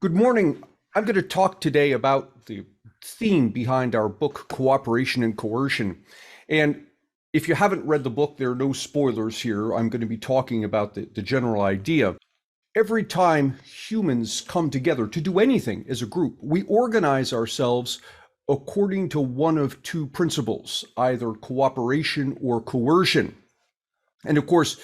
Good morning. I'm going to talk today about the theme behind our book, Cooperation and Coercion. And if you haven't read the book, there are no spoilers here. I'm going to be talking about the general idea. Every time humans come together to do anything as a group, we organize ourselves according to one of two principles, either cooperation or coercion. And of course,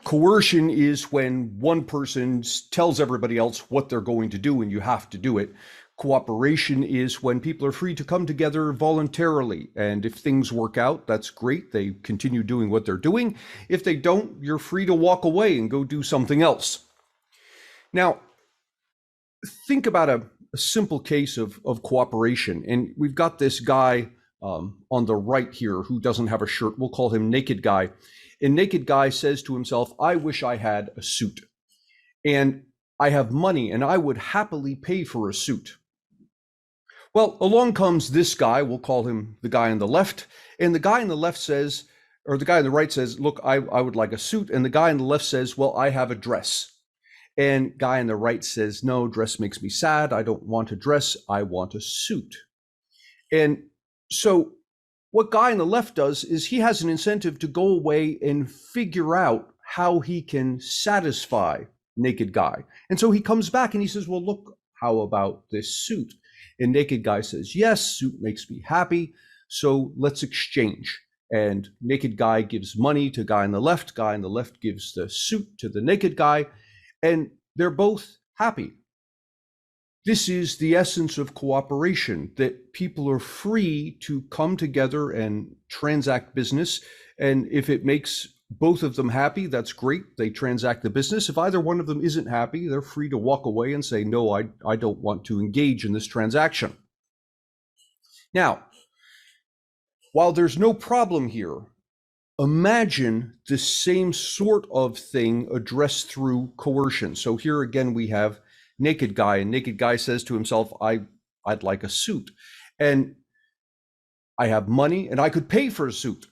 coercion is when one person tells everybody else what they're going to do and you have to do it. Cooperation is when people are free to come together voluntarily. And if things work out, that's great. They continue doing what they're doing. If they don't, you're free to walk away and go do something else. Now, think about a simple case of cooperation. And we've got this guy on the right here who doesn't have a shirt. We'll call him Naked Guy. And Naked Guy says to himself, I wish I had a suit. And I have money and I would happily pay for a suit. Well, along comes this guy, we'll call him the guy on the left. And the guy on the left says, or the guy on the right says, look, I would like a suit. And the guy on the left says, well, I have a dress. And guy on the right says, no, dress makes me sad. I don't want a dress. I want a suit. And so what guy on the left does is he has an incentive to go away and figure out how he can satisfy Naked Guy. And so he comes back and he says, well, look, how about this suit? And Naked Guy says, yes, suit makes me happy. So let's exchange. And Naked Guy gives money to guy on the left. Guy on the left gives the suit to the Naked Guy. And they're both happy. This is the essence of cooperation, that people are free to come together and transact business. And if it makes both of them happy, that's great. They transact the business. If either one of them isn't happy, they're free to walk away and say, no, I don't want to engage in this transaction. Now, while there's no problem here, imagine the same sort of thing addressed through coercion. So here again, we have Naked Guy, and Naked Guy says to himself, I'd like a suit, and I have money and I could pay for a suit.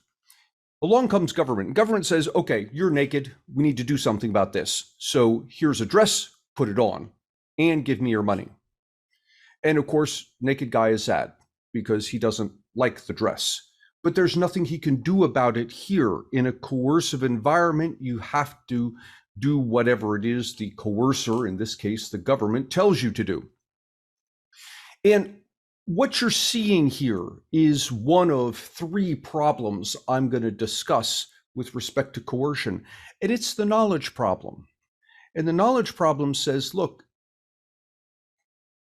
Along comes government. Government says, okay, you're naked. We need to do something about this. So here's a dress, put it on, and give me your money. And of course, Naked Guy is sad because he doesn't like the dress. But there's nothing he can do about it here. In a coercive environment, you have to do whatever it is the coercer, in this case, the government, tells you to do. And what you're seeing here is one of three problems I'm going to discuss with respect to coercion. And it's the knowledge problem. And the knowledge problem says, look,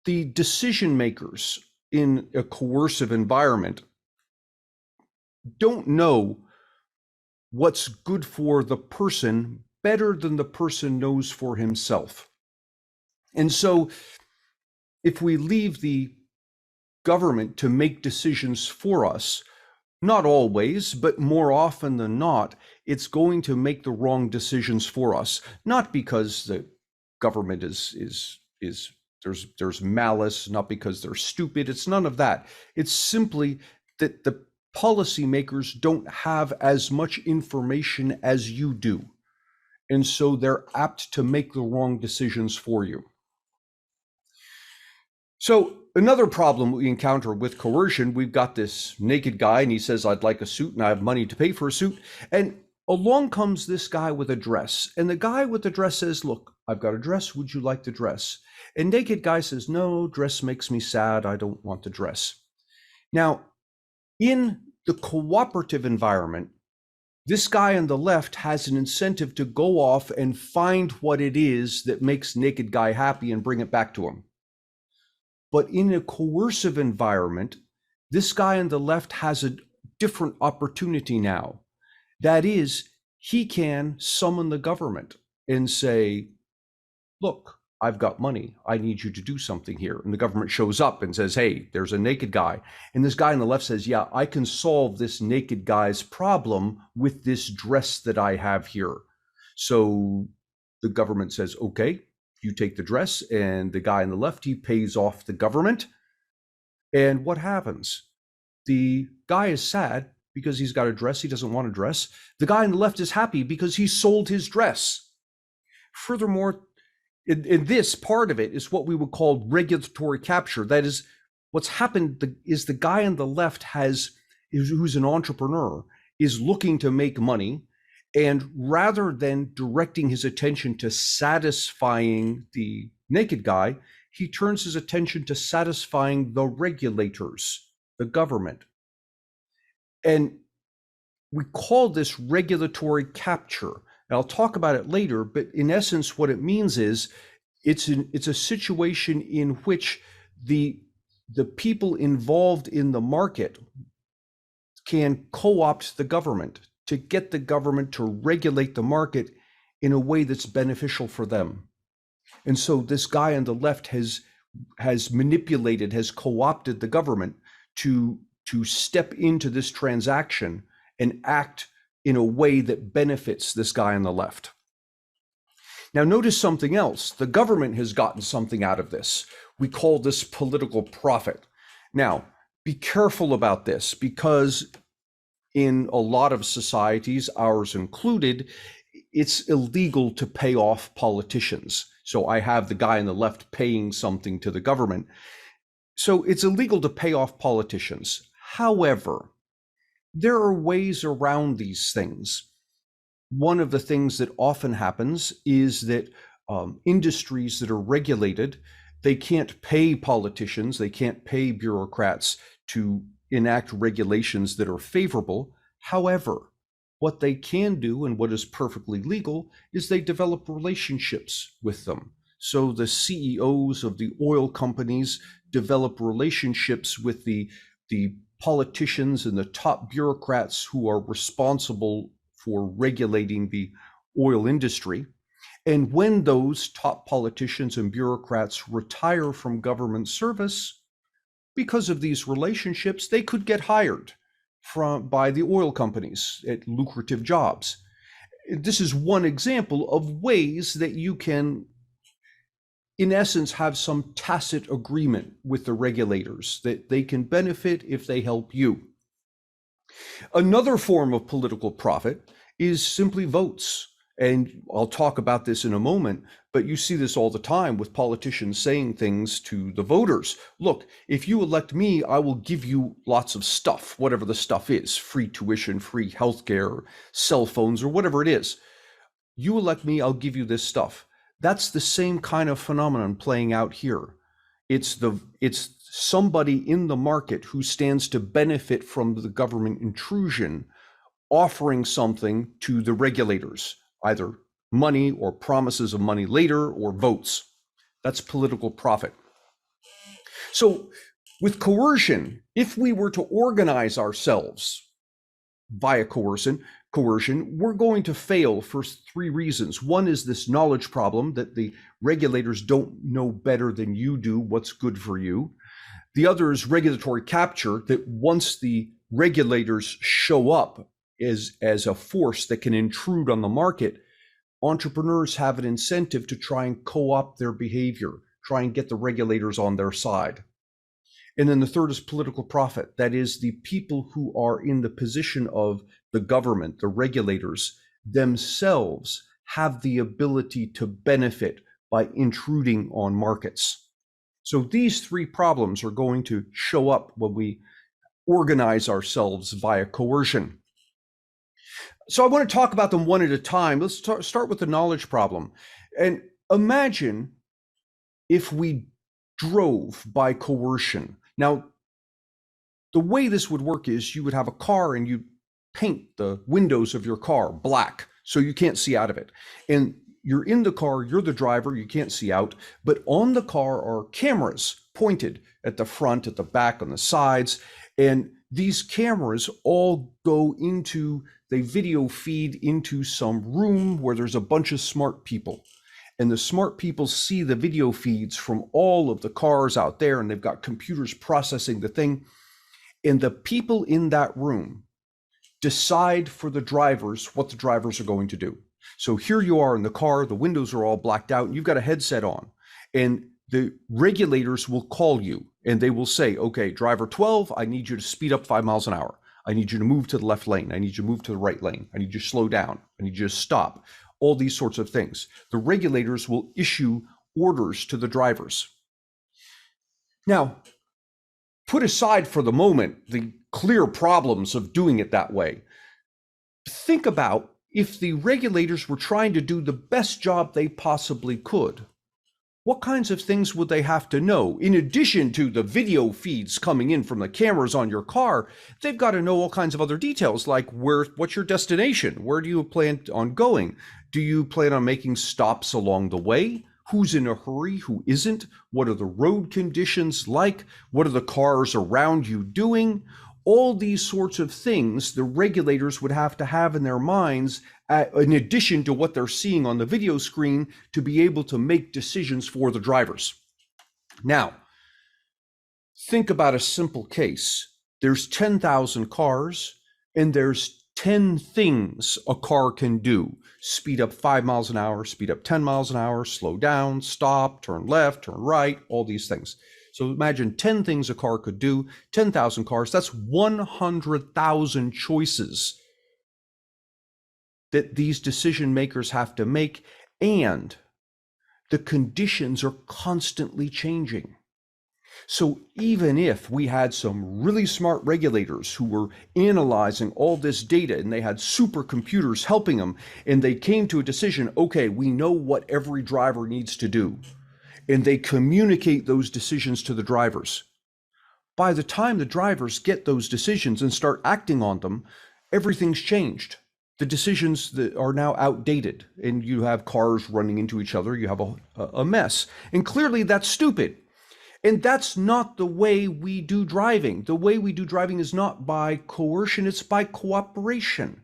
the decision makers in a coercive environment don't know what's good for the person better than the person knows for himself. And so if we leave the government to make decisions for us, not always, but more often than not, it's going to make the wrong decisions for us. Not because the government is there's malice, not because they're stupid. It's none of that. It's simply that the policymakers don't have as much information as you do. And so they're apt to make the wrong decisions for you. So another problem we encounter with coercion, we've got this Naked Guy and he says, I'd like a suit and I have money to pay for a suit. And along comes this guy with a dress. And the guy with the dress says, look, I've got a dress. Would you like the dress? And Naked Guy says, no, dress makes me sad. I don't want the dress. Now, in the cooperative environment, this guy on the left has an incentive to go off and find what it is that makes Naked Guy happy and bring it back to him. But in a coercive environment, this guy on the left has a different opportunity now. That is, he can summon the government and say, look, I've got money. I need you to do something here. And the government shows up and says, hey, there's a Naked Guy. And this guy on the left says, yeah, I can solve this Naked Guy's problem with this dress that I have here. So the government says, okay, you take the dress. And the guy on the left, he pays off the government. And what happens? The guy is sad because he's got a dress. He doesn't want a dress. The guy on the left is happy because he sold his dress. Furthermore, In this part of it is what we would call regulatory capture. That is, what's happened is the guy on the left who's an entrepreneur, is looking to make money, and rather than directing his attention to satisfying the naked guy, he turns his attention to satisfying the regulators, the government. And we call this regulatory capture. And I'll talk about it later, but in essence, what it means is it's a situation in which the people involved in the market can co-opt the government to get the government to regulate the market in a way that's beneficial for them. And so this guy on the left has manipulated, has co-opted the government to step into this transaction and act in a way that benefits this guy on the left. Now, notice something else. The government has gotten something out of this. We call this political profit. Now, be careful about this, because in a lot of societies, ours included, it's illegal to pay off politicians. So I have the guy on the left paying something to the government. So it's illegal to pay off politicians. However, there are ways around these things. One of the things that often happens is that industries that are regulated, they can't pay politicians, they can't pay bureaucrats to enact regulations that are favorable. However, what they can do, and what is perfectly legal, is they develop relationships with them. So the CEOs of the oil companies develop relationships with the politicians and the top bureaucrats who are responsible for regulating the oil industry. And when those top politicians and bureaucrats retire from government service, because of these relationships, they could get hired by the oil companies at lucrative jobs. This is one example of ways that you can, in essence, have some tacit agreement with the regulators that they can benefit if they help you. Another form of political profit is simply votes. And I'll talk about this in a moment, but you see this all the time with politicians saying things to the voters. Look, if you elect me, I will give you lots of stuff, whatever the stuff is, free tuition, free healthcare, cell phones, or whatever it is. You elect me, I'll give you this stuff. That's the same kind of phenomenon playing out here. It's somebody in the market who stands to benefit from the government intrusion, offering something to the regulators, either money or promises of money later or votes. That's political profit. So with coercion, if we were to organize ourselves via coercion, we're going to fail for three reasons. One is this knowledge problem, that the regulators don't know better than you do what's good for you. The other is regulatory capture, that once the regulators show up as a force that can intrude on the market, entrepreneurs have an incentive to try and co-opt their behavior, try and get the regulators on their side. And then the third is political profit. That is, the people who are in the position of the government, the regulators, themselves have the ability to benefit by intruding on markets. So these three problems are going to show up when we organize ourselves via coercion. So I want to talk about them one at a time. Let's start with the knowledge problem. And imagine if we drove by coercion. Now, the way this would work is you would have a car and you paint the windows of your car black so you can't see out of it. And you're in the car, you're the driver, you can't see out, but on the car are cameras pointed at the front, at the back, on the sides. And these cameras all go into, they video feed into some room where there's a bunch of smart people. And the smart people see the video feeds from all of the cars out there, and they've got computers processing the thing. And the people in that room decide for the drivers what the drivers are going to do. So here you are in the car, the windows are all blacked out, and you've got a headset on. And the regulators will call you and they will say, okay, driver 12, I need you to speed up 5 miles an hour. I need you to move to the left lane. I need you to move to the right lane. I need you to slow down. I need you to stop. All these sorts of things. The regulators will issue orders to the drivers. Now, put aside for the moment the clear problems of doing it that way. Think about if the regulators were trying to do the best job they possibly could. What kinds of things would they have to know? In addition to the video feeds coming in from the cameras on your car, they've got to know all kinds of other details, like what's your destination? Where do you plan on going? Do you plan on making stops along the way? Who's in a hurry? Who isn't? What are the road conditions like? What are the cars around you doing? All these sorts of things the regulators would have to have in their minds, in addition to what they're seeing on the video screen, to be able to make decisions for the drivers. Now, think about a simple case. There's 10,000 cars, and there's 10 things a car can do. Speed up 5 miles an hour, speed up 10 miles an hour, slow down, stop, turn left, turn right, all these things. So imagine 10 things a car could do, 10,000 cars, that's 100,000 choices that these decision makers have to make, and the conditions are constantly changing. So even if we had some really smart regulators who were analyzing all this data and they had supercomputers helping them, and they came to a decision, okay, we know what every driver needs to do, and they communicate those decisions to the drivers. By the time the drivers get those decisions and start acting on them, everything's changed. The decisions that are now outdated, and you have cars running into each other, you have a mess. And clearly that's stupid. And that's not the way we do driving. The way we do driving is not by coercion, it's by cooperation.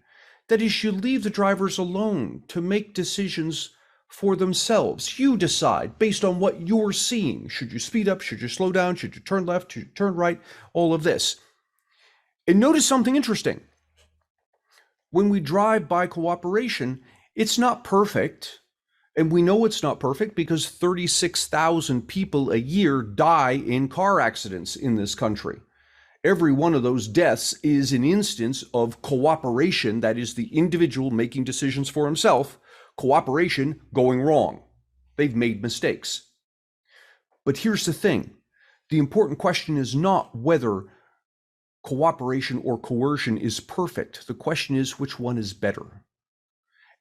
That is, you leave the drivers alone to make decisions for themselves. You decide based on what you're seeing. Should you speed up? Should you slow down? Should you turn left? Should you turn right? All of this. And notice something interesting. When we drive by cooperation, it's not perfect. And we know it's not perfect because 36,000 people a year die in car accidents in this country. Every one of those deaths is an instance of cooperation, that is the individual making decisions for himself, cooperation going wrong. They've made mistakes. But here's the thing. The important question is not whether cooperation or coercion is perfect. The question is which one is better.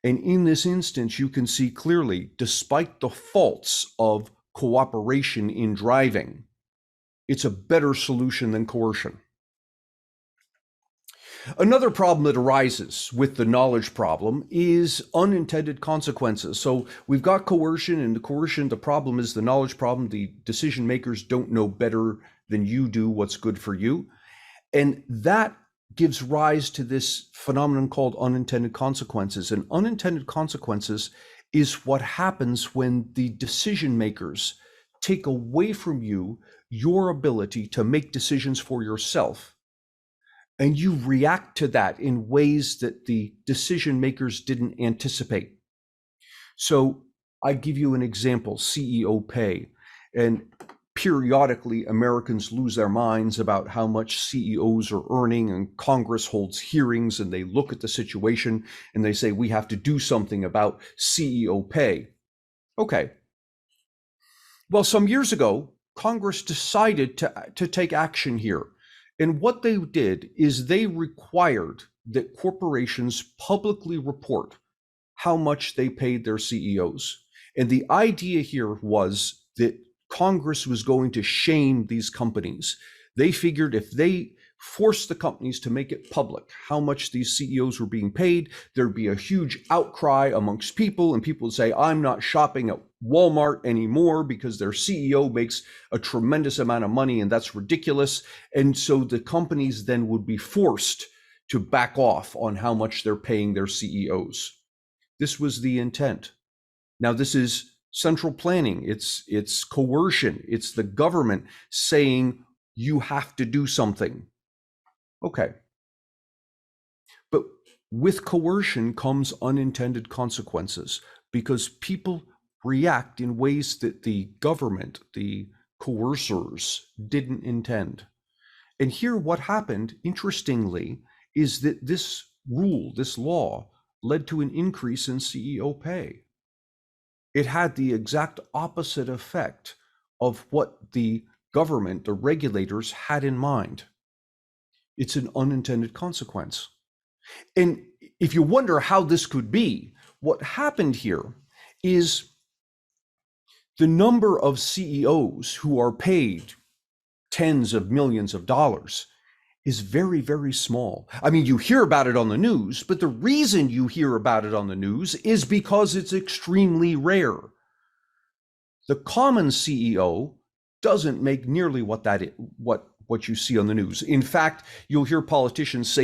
And in this instance, you can see clearly, despite the faults of cooperation in driving, it's a better solution than coercion. Another problem that arises with the knowledge problem is unintended consequences. So we've got coercion, and the coercion, the problem is the knowledge problem. The decision makers don't know better than you do what's good for you. And that gives rise to this phenomenon called unintended consequences. And unintended consequences is what happens when the decision makers take away from you your ability to make decisions for yourself. And you react to that in ways that the decision makers didn't anticipate. So I give you an example, CEO pay. And periodically, Americans lose their minds about how much CEOs are earning, and Congress holds hearings and they look at the situation and they say, we have to do something about CEO pay. Okay. Well, some years ago, Congress decided to take action here. And what they did is they required that corporations publicly report how much they paid their CEOs. And the idea here was that Congress was going to shame these companies. They figured if they forced the companies to make it public how much these CEOs were being paid, there'd be a huge outcry amongst people, and people would say, I'm not shopping at Walmart anymore because their CEO makes a tremendous amount of money, and that's ridiculous. And so the companies then would be forced to back off on how much they're paying their CEOs. This was the intent. Now, this is central planning. It's coercion. It's the government saying you have to do something. Okay. But with coercion comes unintended consequences, because people react in ways that the government, the coercers, didn't intend. And here what happened, interestingly, is that this rule, this law, led to an increase in CEO pay. It had the exact opposite effect of what the government, the regulators, had in mind. It's an unintended consequence. And if you wonder how this could be, what happened here is the number of CEOs who are paid tens of millions of dollars is very, very small. I mean, you hear about it on the news, but the reason you hear about it on the news is because it's extremely rare. The common CEO doesn't make nearly what you see on the news. In fact, you'll hear politicians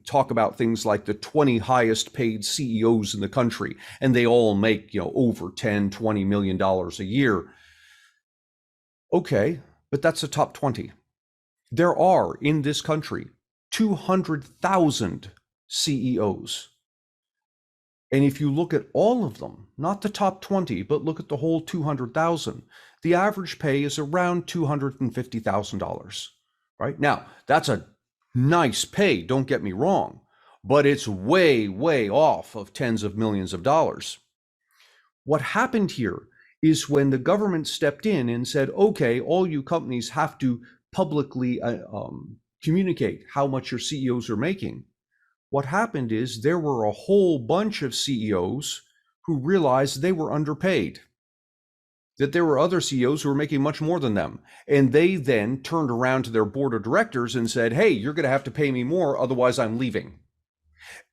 talk about things like the 20 highest paid CEOs in the country, and they all make, over 10, $20 million a year. Okay, but that's the top 20. There are in this country 200,000 CEOs. And if you look at all of them, not the top 20, but look at the whole 200,000, the average pay is around $250,000, right? Now, that's a nice pay, don't get me wrong, but it's way, way off of tens of millions of dollars. What happened here is when the government stepped in and said, okay, all you companies have to publicly communicate how much your CEOs are making. What happened is there were a whole bunch of CEOs who realized they were underpaid, that there were other CEOs who were making much more than them. And they then turned around to their board of directors and said, hey, you're going to have to pay me more, otherwise I'm leaving.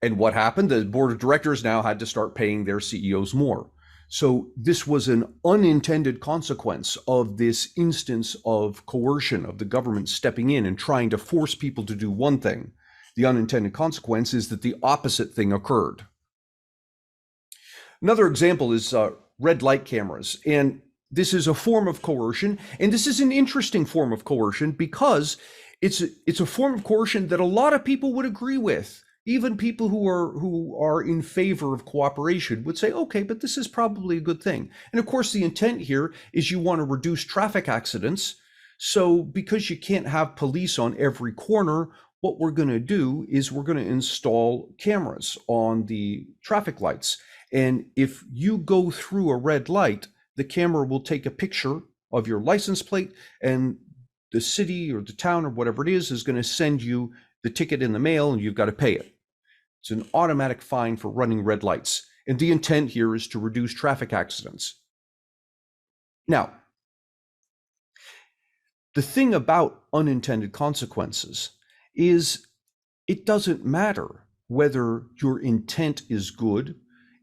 And what happened? The board of directors now had to start paying their CEOs more. So this was an unintended consequence of this instance of coercion, of the government stepping in and trying to force people to do one thing. The unintended consequence is that the opposite thing occurred. Another example is red light cameras. And this is a form of coercion. And this is an interesting form of coercion because it's a form of coercion that a lot of people would agree with. Even people who are in favor of cooperation would say, okay, but this is probably a good thing. And of course, the intent here is you want to reduce traffic accidents. So because you can't have police on every corner, what we're going to do is we're going to install cameras on the traffic lights. And if you go through a red light, the camera will take a picture of your license plate, and the city or the town or whatever it is going to send you the ticket in the mail, and you've got to pay it. It's an automatic fine for running red lights. And the intent here is to reduce traffic accidents. Now, the thing about unintended consequences is it doesn't matter whether your intent is good.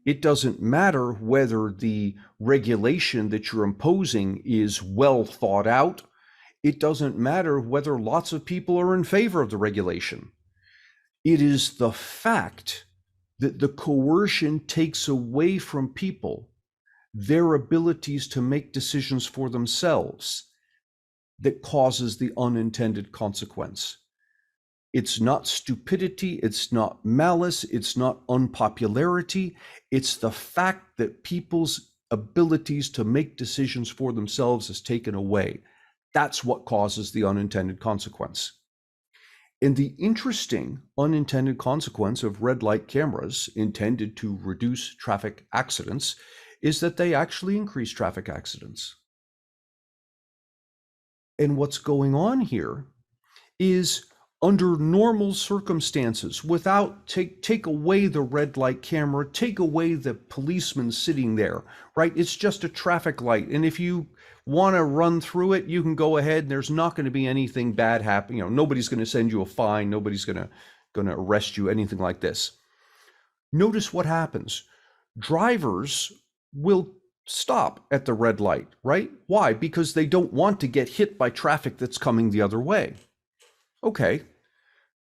It doesn't matter whether the regulation that you're imposing is well thought out. It doesn't matter whether lots of people are in favor of the regulation. It is the fact that the coercion takes away from people their abilities to make decisions for themselves that causes the unintended consequence. It's not stupidity, it's not malice, it's not unpopularity. It's the fact that people's abilities to make decisions for themselves is taken away. That's what causes the unintended consequence. And the interesting unintended consequence of red light cameras intended to reduce traffic accidents is that they actually increase traffic accidents. And what's going on here is under normal circumstances, without take away the red light camera, take away the policeman sitting there, right? It's just a traffic light. And if you want to run through it, you can go ahead, and there's not going to be anything bad happening. Nobody's going to send you a fine. Nobody's going to arrest you, anything like this. Notice what happens. Drivers will stop at the red light, right? Why? Because they don't want to get hit by traffic that's coming the other way. Okay,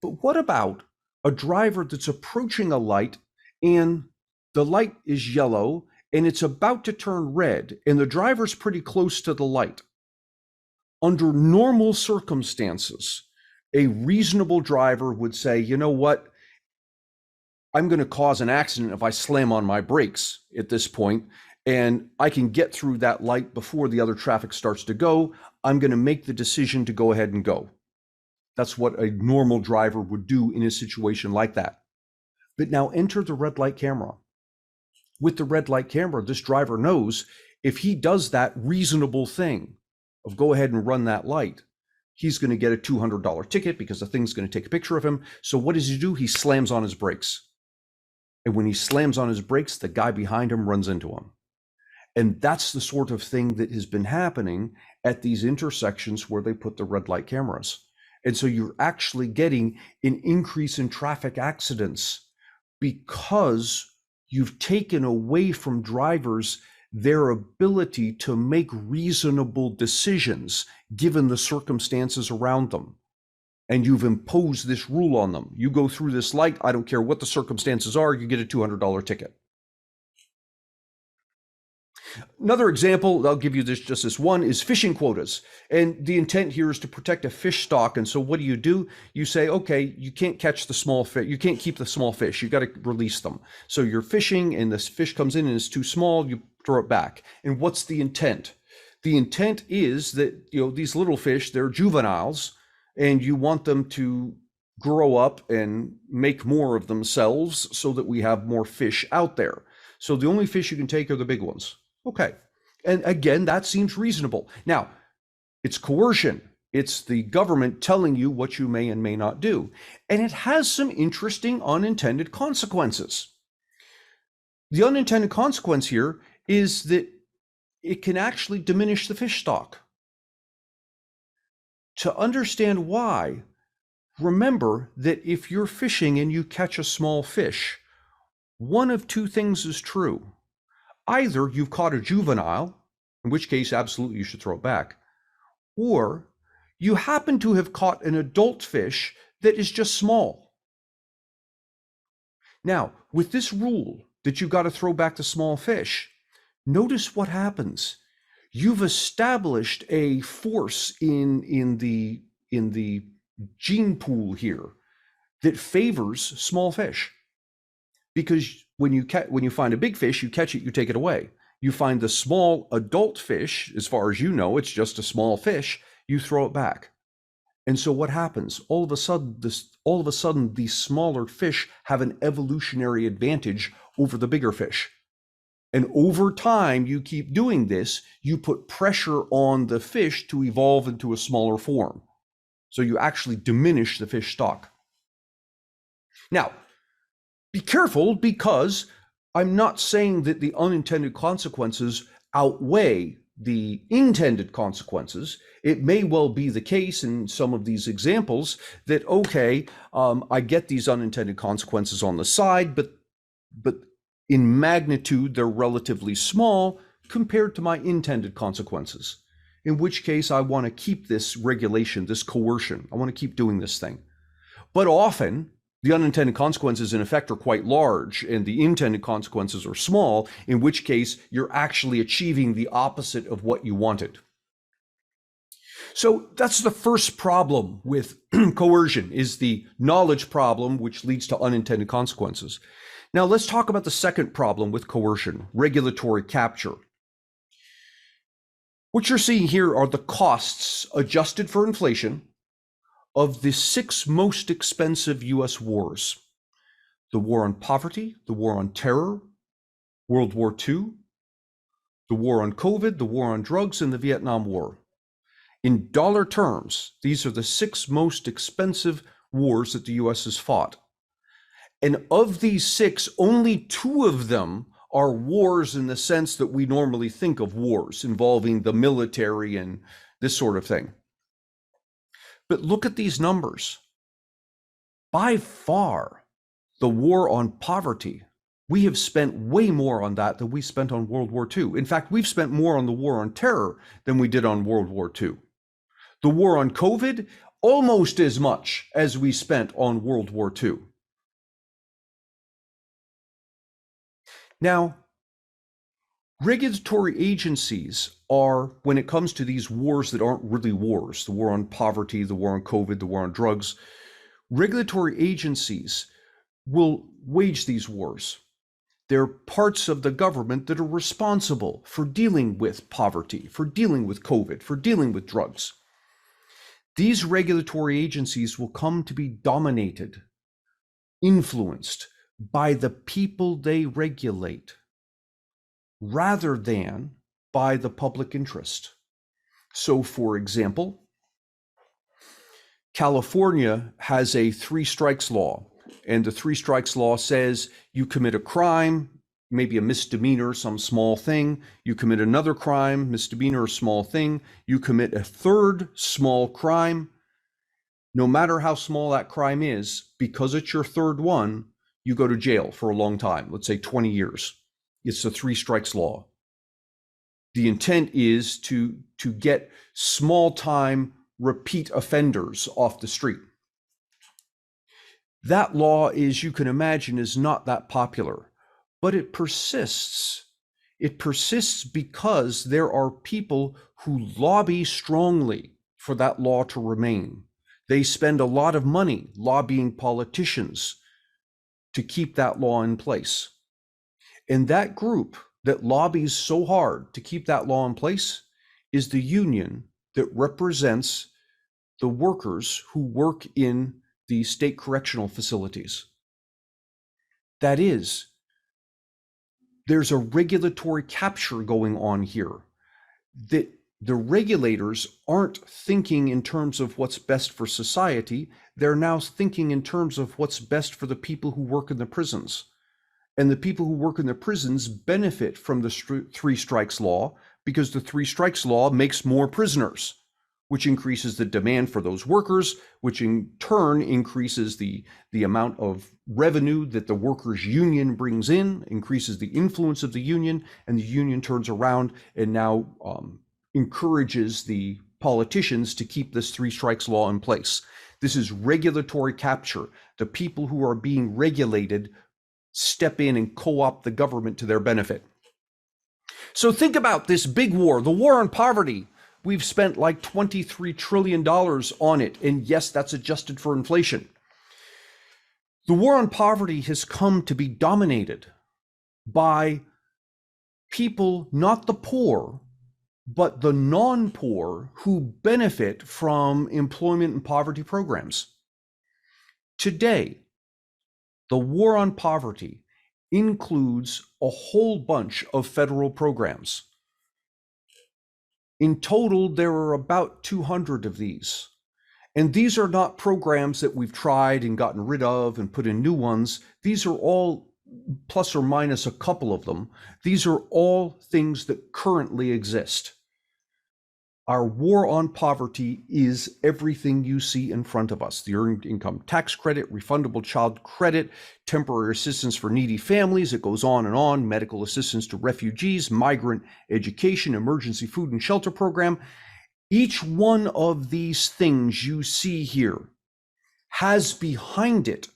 but what about a driver that's approaching a light and the light is yellow and it's about to turn red and the driver's pretty close to the light? Under normal circumstances, a reasonable driver would say, you know what? I'm going to cause an accident if I slam on my brakes at this point, and I can get through that light before the other traffic starts to go. I'm going to make the decision to go ahead and go. That's what a normal driver would do in a situation like that. But now enter the red light camera. with the red light camera, this driver knows if he does that reasonable thing of go ahead and run that light, he's going to get a $200 ticket because the thing's going to take a picture of him. So what does he do? He slams on his brakes. And when he slams on his brakes, the guy behind him runs into him. And that's the sort of thing that has been happening at these intersections where they put the red light cameras. And so you're actually getting an increase in traffic accidents because you've taken away from drivers their ability to make reasonable decisions given the circumstances around them. And you've imposed this rule on them. You go through this light, I don't care what the circumstances are, you get a $200 ticket. Another example, I'll give you just this one, is fishing quotas. And the intent here is to protect a fish stock. And so what do? You say, okay, you can't catch the small fish. You can't keep the small fish. You got to release them. So you're fishing and this fish comes in and it's too small, you throw it back. And what's the intent? The intent is that, these little fish, they're juveniles, and you want them to grow up and make more of themselves so that we have more fish out there. So the only fish you can take are the big ones. Okay. And again, that seems reasonable. Now, it's coercion. It's the government telling you what you may and may not do. And it has some interesting unintended consequences. The unintended consequence here is that it can actually diminish the fish stock. To understand why, remember that if you're fishing and you catch a small fish, one of two things is true. Either you've caught a juvenile, in which case absolutely you should throw it back, or you happen to have caught an adult fish that is just small. Now, with this rule that you've got to throw back the small fish, notice what happens. You've established a force in the gene pool here that favors small fish. Because when you find a big fish, you catch it, you take it away. You find the small adult fish, as far as you know, it's just a small fish, you throw it back. And so what happens? All of a sudden, these smaller fish have an evolutionary advantage over the bigger fish. And over time, you keep doing this, you put pressure on the fish to evolve into a smaller form. So you actually diminish the fish stock. Now, be careful, because I'm not saying that the unintended consequences outweigh the intended consequences. It may well be the case in some of these examples that, okay, I get these unintended consequences on the side, but in magnitude, they're relatively small compared to my intended consequences, in which case I want to keep this regulation, this coercion. I want to keep doing this thing. But often, the unintended consequences, in effect, are quite large, and the intended consequences are small, in which case you're actually achieving the opposite of what you wanted. So that's the first problem with coercion, is the knowledge problem, which leads to unintended consequences. Now let's talk about the second problem with coercion, regulatory capture. What you're seeing here are the costs adjusted for inflation of the 6 most expensive US wars: the war on poverty, the war on terror, World War II, the war on COVID, the war on drugs, and the Vietnam War. In dollar terms, these are the 6 most expensive wars that the US has fought. And of these 6, only 2 of them are wars in the sense that we normally think of wars, involving the military and this sort of thing. But look at these numbers. By far, the war on poverty, we have spent way more on that than we spent on World War II. In fact, we've spent more on the war on terror than we did on World War II. The war on COVID, almost as much as we spent on World War II. Now, regulatory agencies are, when it comes to these wars that aren't really wars, the war on poverty, the war on COVID, the war on drugs, regulatory agencies will wage these wars. They're parts of the government that are responsible for dealing with poverty, for dealing with COVID, for dealing with drugs. These regulatory agencies will come to be dominated, influenced by the people they regulate. rather than by the public interest. So, for example, California has a three strikes law, and the three strikes law says you commit a crime, maybe a misdemeanor, some small thing, you commit another crime, misdemeanor, small thing, you commit a third small crime. No matter how small that crime is, because it's your third one, you go to jail for a long time, let's say 20 years. It's the three strikes law. The intent is to get small time repeat offenders off the street. That law, as you can imagine, is not that popular, but it persists. It persists because there are people who lobby strongly for that law to remain. They spend a lot of money lobbying politicians to keep that law in place. And that group that lobbies so hard to keep that law in place is the union that represents the workers who work in the state correctional facilities. That is, there's a regulatory capture going on here, that the regulators aren't thinking in terms of what's best for society. They're now thinking in terms of what's best for the people who work in the prisons. And the people who work in the prisons benefit from the three strikes law because the three strikes law makes more prisoners, which increases the demand for those workers, which in turn increases the amount of revenue that the workers' union brings in, increases the influence of the union, and the union turns around and now encourages the politicians to keep this three strikes law in place. This is regulatory capture. The people who are being regulated step in and co-opt the government to their benefit. So think about this big war, the war on poverty. We've spent like $23 trillion on it. And yes, that's adjusted for inflation. The war on poverty has come to be dominated by people, not the poor, but the non-poor who benefit from employment and poverty programs. Today, the war on poverty includes a whole bunch of federal programs. In total, there are about 200 of these. And these are not programs that we've tried and gotten rid of and put in new ones. These are all, plus or minus a couple of them, these are all things that currently exist. Our war on poverty is everything you see in front of us. The Earned Income Tax Credit, Refundable Child Credit, Temporary Assistance for Needy Families, it goes on, medical assistance to refugees, migrant education, emergency food and shelter program. Each one of these things you see here has behind it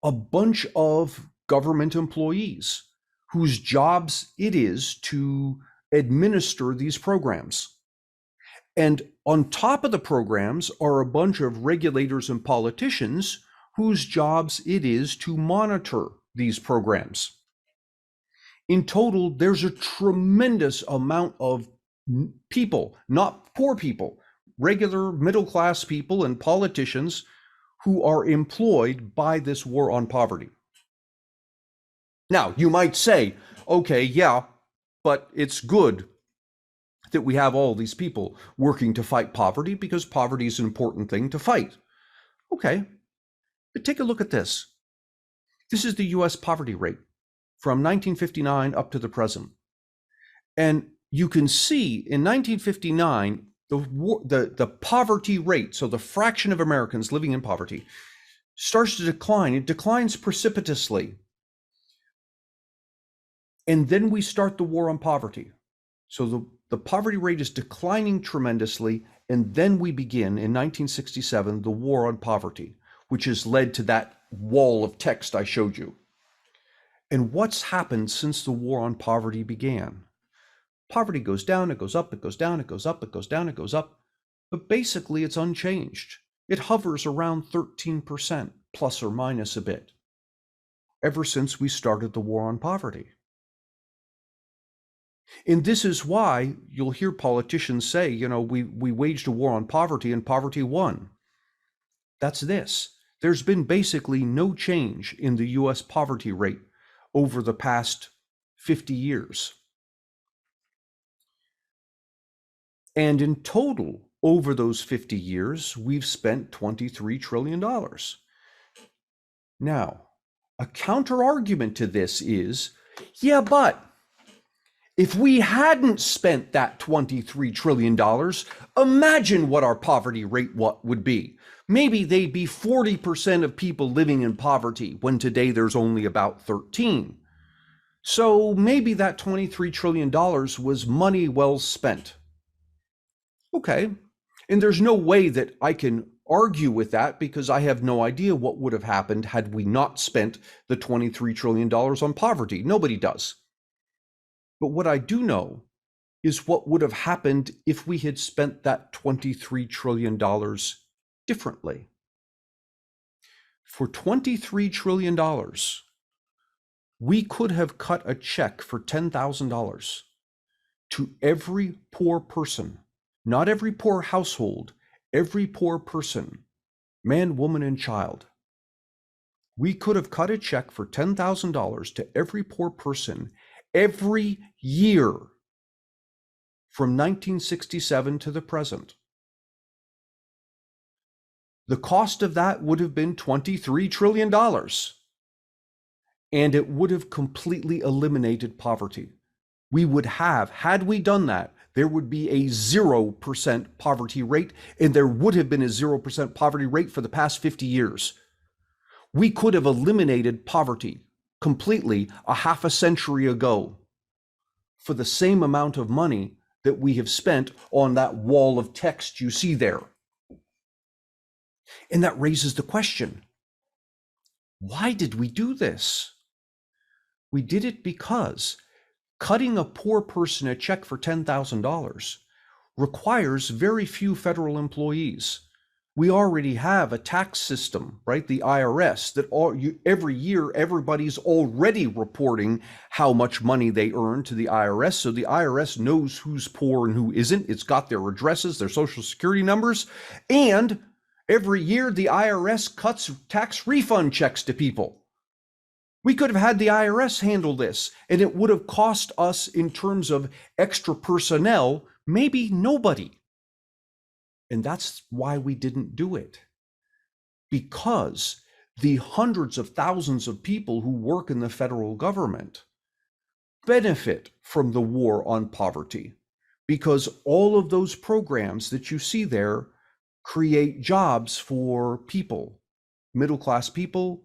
a bunch of government employees whose jobs it is to administer these programs. And on top of the programs are a bunch of regulators and politicians whose jobs it is to monitor these programs. In total, there's a tremendous amount of people, not poor people, regular middle-class people and politicians who are employed by this war on poverty. Now, you might say, okay, yeah, but it's good that we have all these people working to fight poverty because poverty is an important thing to fight. Okay, but take a look at this. This is the US poverty rate from 1959 up to the present. And you can see in 1959, the poverty rate, so the fraction of Americans living in poverty, starts to decline. It declines precipitously. And then we start the war on poverty. So the poverty rate is declining tremendously, and then we begin in 1967 the war on poverty, which has led to that wall of text I showed you. And what's happened since the war on poverty began? Poverty goes down, it goes up, it goes down, it goes up, it goes down, it goes up, but basically it's unchanged. It hovers around 13%, plus or minus a bit, ever since we started the war on poverty. And this is why you'll hear politicians say, you know, we waged a war on poverty and poverty won. That's this. There's been basically no change in the US poverty rate over the past 50 years. And in total, over those 50 years, we've spent $23 trillion. Now, a counter argument to this is, yeah, but if we hadn't spent that $23 trillion, imagine what our poverty rate would be. Maybe they'd be 40% of people living in poverty when today there's only about 13. So maybe that $23 trillion was money well spent. Okay. And there's no way that I can argue with that because I have no idea what would have happened had we not spent the $23 trillion on poverty. Nobody does. But what I do know is what would have happened if we had spent that $23 trillion differently. For $23 trillion, we could have cut a check for $10,000 to every poor person, not every poor household, every poor person, man, woman, and child. We could have cut a check for $10,000 to every poor person every year from 1967 to the present. The cost of that would have been $23 trillion, and it would have completely eliminated poverty. We would have, had we done that, there would be a 0% poverty rate, and there would have been a 0% poverty rate for the past 50 years. We could have eliminated poverty completely a half a century ago for the same amount of money that we have spent on that wall of text you see there. And that raises the question, why did we do this? We did it because cutting a poor person a check for $10,000 requires very few federal employees. We already have a tax system, right? The IRS, that every year everybody's already reporting how much money they earn to the IRS. So the IRS knows who's poor and who isn't. It's got their addresses, their social security numbers. And every year the IRS cuts tax refund checks to people. We could have had the IRS handle this, and it would have cost us, in terms of extra personnel, maybe nobody. And that's why we didn't do it. Because the hundreds of thousands of people who work in the federal government benefit from the war on poverty, because all of those programs that you see there create jobs for people, middle-class people,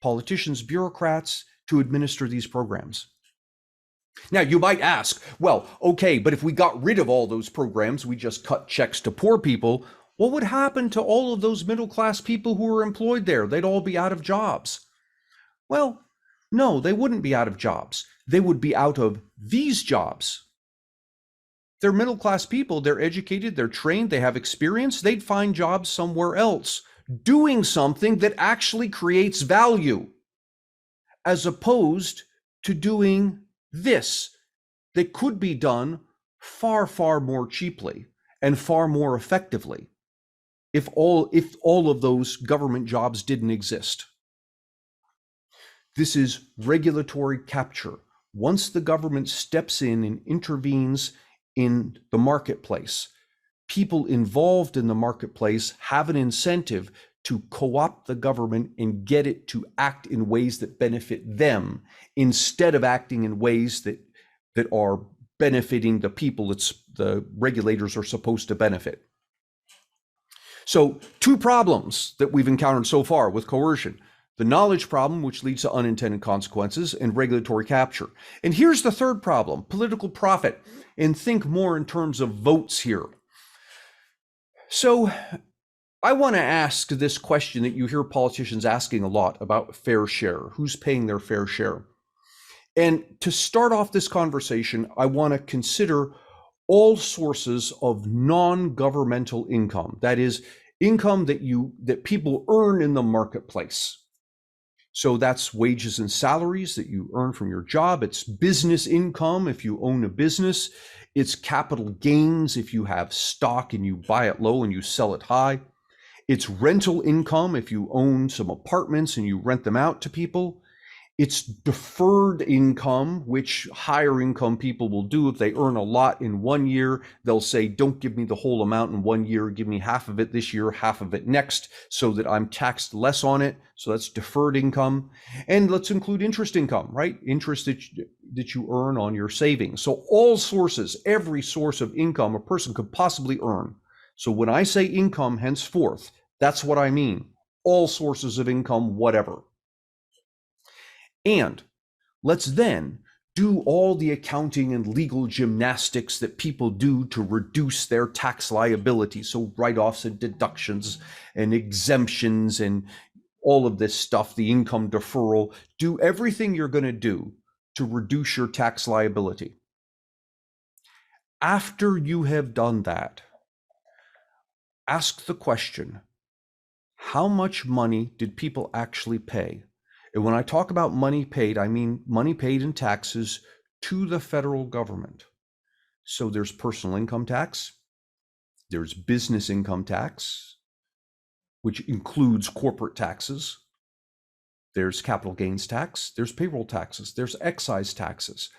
politicians, bureaucrats, to administer these programs. Now, you might ask, well, okay, but if we got rid of all those programs, we just cut checks to poor people, what would happen to all of those middle-class people who are employed there? They'd all be out of jobs. Well, no, they wouldn't be out of jobs. They would be out of these jobs. They're middle-class people, they're educated, they're trained, they have experience, they'd find jobs somewhere else, doing something that actually creates value, as opposed to doing this that could be done far, far more cheaply and far more effectively if all of those government jobs didn't exist. This is regulatory capture. Once the government steps in and intervenes in the marketplace, people involved in the marketplace have an incentive to co-opt the government and get it to act in ways that benefit them, instead of acting in ways that are benefiting the people the regulators are supposed to benefit. So, two problems that we've encountered so far with coercion: the knowledge problem, which leads to unintended consequences, and regulatory capture. And here's the third problem: political profit. And think more in terms of votes here. So I want to ask this question that you hear politicians asking a lot about fair share. Who's paying their fair share? And to start off this conversation, I want to consider all sources of non-governmental income. That is, income that people earn in the marketplace. So that's wages and salaries that you earn from your job. It's business income if you own a business. It's capital gains if you have stock and you buy it low and you sell it high. It's rental income if you own some apartments and you rent them out to people. It's deferred income, which higher income people will do. If they earn a lot in one year, they'll say, don't give me the whole amount in one year. Give me half of it this year, half of it next, so that I'm taxed less on it. So that's deferred income. And let's include interest income, right? Interest that you earn on your savings. So all sources, every source of income a person could possibly earn. So when I say income henceforth, that's what I mean. All sources of income, whatever. And let's then do all the accounting and legal gymnastics that people do to reduce their tax liability. So write-offs and deductions and exemptions and all of this stuff, the income deferral. Do everything you're going to do to reduce your tax liability. After you have done that, ask the question, how much money did people actually pay? And when I talk about money paid, I mean money paid in taxes to the federal government. So there's personal income tax, there's business income tax, which includes corporate taxes, there's capital gains tax, there's payroll taxes, there's excise taxes.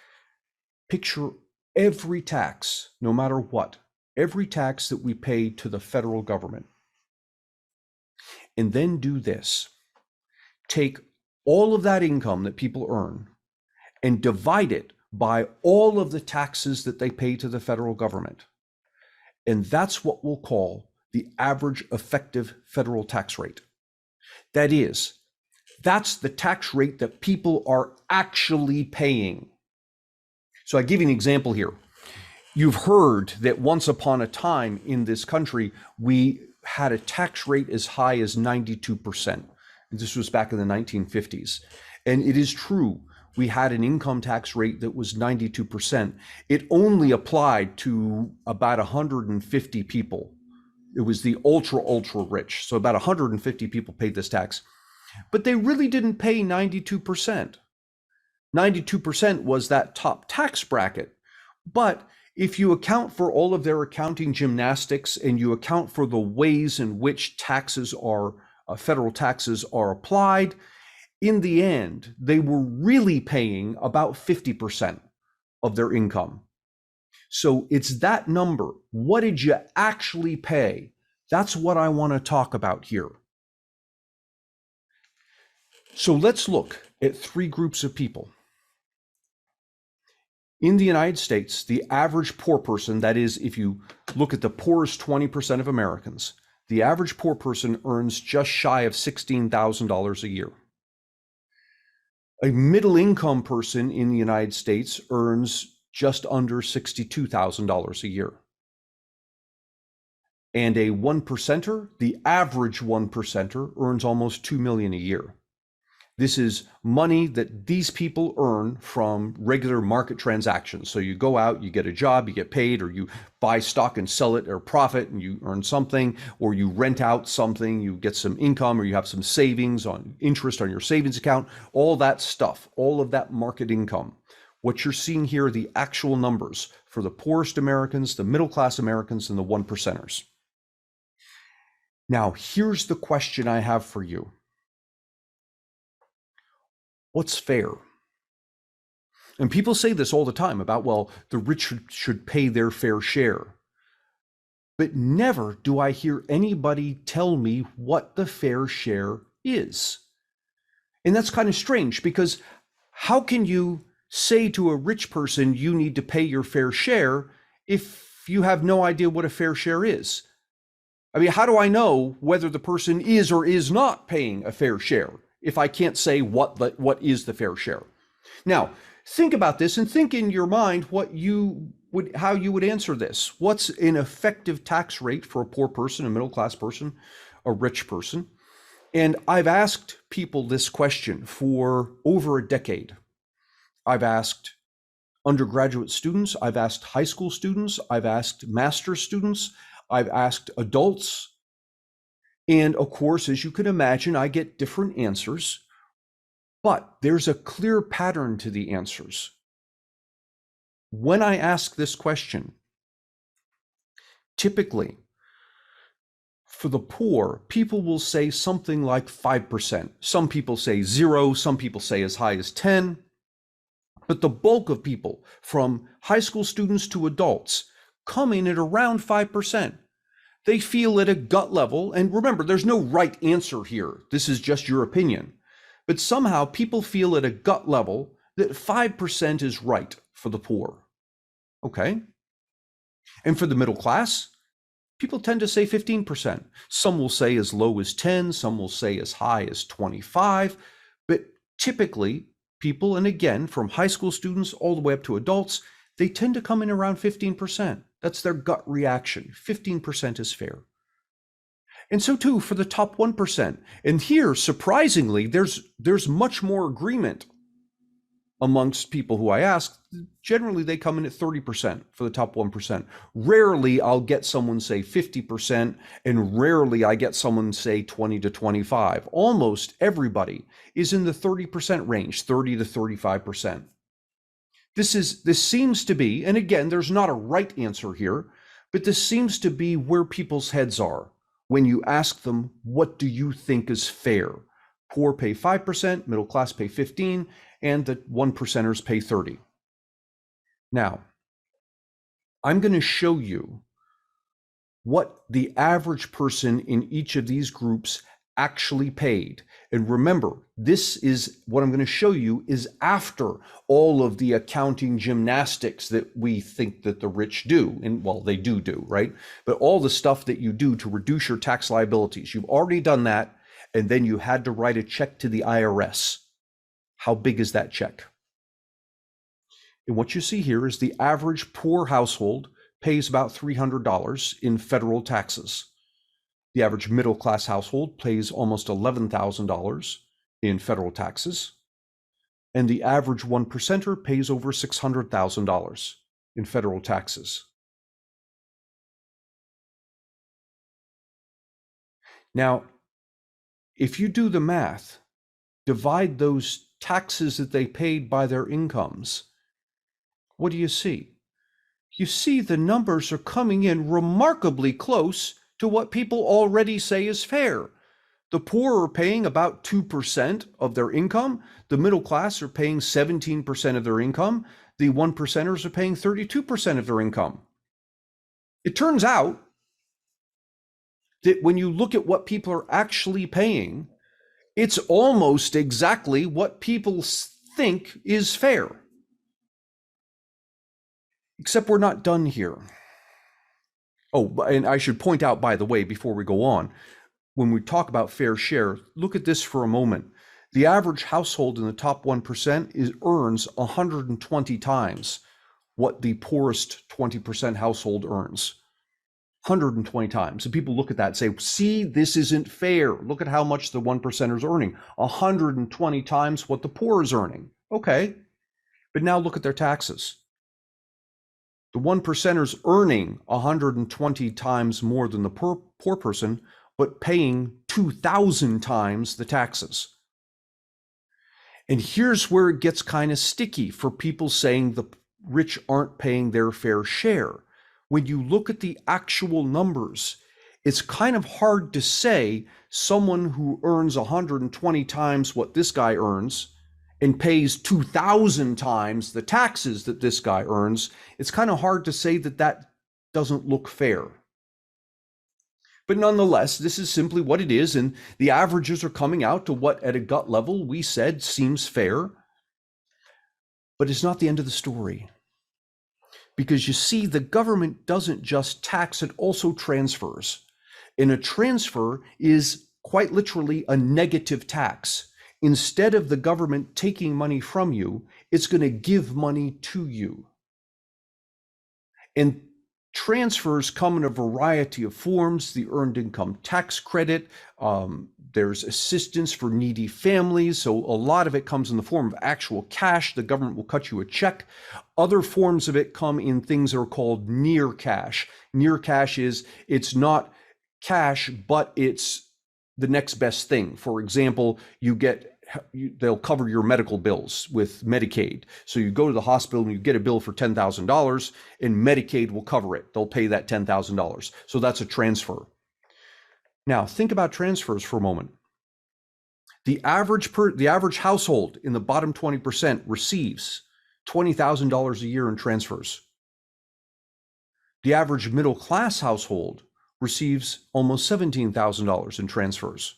Picture every tax, no matter what, every tax that we pay to the federal government. And then do this. Take all of that income that people earn and divide it by all of the taxes that they pay to the federal government. And that's what we'll call the average effective federal tax rate. That is, that's the tax rate that people are actually paying. So I give you an example here. You've heard that once upon a time in this country, we had a tax rate as high as 92%. This was back in the 1950s. And it is true, we had an income tax rate that was 92%. It only applied to about 150 people. It was the ultra rich. So about 150 people paid this tax. But they really didn't pay 92%. 92% was that top tax bracket. But if you account for all of their accounting gymnastics and you account for the ways in which taxes are, federal taxes are applied, in the end, they were really paying about 50% of their income. So it's that number. What did you actually pay? That's what I want to talk about here. So let's look at three groups of people. In the United States, the average poor person, that is, if you look at the poorest 20% of Americans, the average poor person earns just shy of $16,000 a year. A middle income person in the United States earns just under $62,000 a year. And a one percenter, the average one percenter, earns almost $2 million a year. This is money that these people earn from regular market transactions. So you go out, you get a job, you get paid, or you buy stock and sell it or profit and you earn something, or you rent out something, you get some income, or you have some savings on interest on your savings account, all that stuff, all of that market income. What you're seeing here are the actual numbers for the poorest Americans, the middle class Americans, and the one percenters. Now, here's the question I have for you. What's fair? And people say this all the time about, well, the rich should pay their fair share. But never do I hear anybody tell me what the fair share is. And that's kind of strange, because how can you say to a rich person, you need to pay your fair share, if you have no idea what a fair share is? I mean, how do I know whether the person is or is not paying a fair share if I can't say what is the fair share? Now, think about this and think in your mind how you would answer this. What's an effective tax rate for a poor person, a middle class person, a rich person? And I've asked people this question for over a decade. I've asked undergraduate students, I've asked high school students, I've asked master's students, I've asked adults. And of course, as you can imagine, I get different answers, but there's a clear pattern to the answers. When I ask this question, typically For the poor, people will say something like 5%. Some people say 0, some people say as high as 10. But the bulk of people, from high school students to adults, come in at around 5%. They feel at a gut level, and remember, there's no right answer here. This is just your opinion. But somehow people feel at a gut level that 5% is right for the poor. Okay? And for the middle class, people tend to say 15%. Some will say as low as 10, some will say as high as 25, but typically people, and again, from high school students all the way up to adults, they tend to come in around 15%. That's their gut reaction. 15% is fair. And so too for the top 1%. And here, surprisingly, there's much more agreement amongst people who I ask. Generally, they come in at 30% for the top 1%. Rarely I'll get someone say 50%, and rarely I get someone say 20 to 25. Almost everybody is in the 30% range, 30 to 35%. This seems to be, and again, there's not a right answer here, but this seems to be where people's heads are when you ask them, what do you think is fair? Poor pay 5%, middle class pay 15%, and the 1%ers pay 30%. Now, I'm going to show you what the average person in each of these groups actually paid. And remember, this is what I'm going to show you is after all of the accounting gymnastics that we think that the rich do. And well, they do, right? But all the stuff that you do to reduce your tax liabilities, you've already done that. And then you had to write a check to the IRS. How big is that check? And what you see here is the average poor household pays about $300 in federal taxes. The average middle class household pays almost $11,000 in federal taxes. And the average 1%er pays over $600,000 in federal taxes. Now, if you do the math, divide those taxes that they paid by their incomes, what do you see? You see the numbers are coming in remarkably close to what people already say is fair. The poor are paying about 2% of their income. The middle class are paying 17% of their income. The 1%ers are paying 32% of their income. It turns out that when you look at what people are actually paying, it's almost exactly what people think is fair. Except we're not done here. Oh, and I should point out, by the way, before we go on, when we talk about fair share, look at this for a moment. The average household in the top 1% earns 120 times what the poorest 20% household earns. 120 times. And people look at that and say, see, this isn't fair. Look at how much the 1%er is earning. 120 times what the poor is earning. Okay. But now look at their taxes. The 1%er's earning 120 times more than the poor person, but paying 2,000 times the taxes. And here's where it gets kind of sticky for people saying the rich aren't paying their fair share. When you look at the actual numbers, it's kind of hard to say someone who earns 120 times what this guy earns and pays 2,000 times the taxes that this guy earns. It's kind of hard to say that that doesn't look fair. But nonetheless, this is simply what it is, and the averages are coming out to what at a gut level we said seems fair. But it's not the end of the story. Because you see, the government doesn't just tax, it also transfers. And a transfer is quite literally a negative tax. Instead of the government taking money from you, it's going to give money to you. And transfers come in a variety of forms. The earned income tax credit, there's assistance for needy families. So a lot of it comes in the form of actual cash. The government will cut you a check. Other forms of it come in things that are called near cash. Near cash is, it's not cash, but it's the next best thing. For example, they'll cover your medical bills with Medicaid. So you go to the hospital and you get a bill for $10,000 and Medicaid will cover it. They'll pay that $10,000. So that's a transfer. Now, think about transfers for a moment. The average household in the bottom 20% receives $20,000 a year in transfers. The average middle class household receives almost $17,000 in transfers.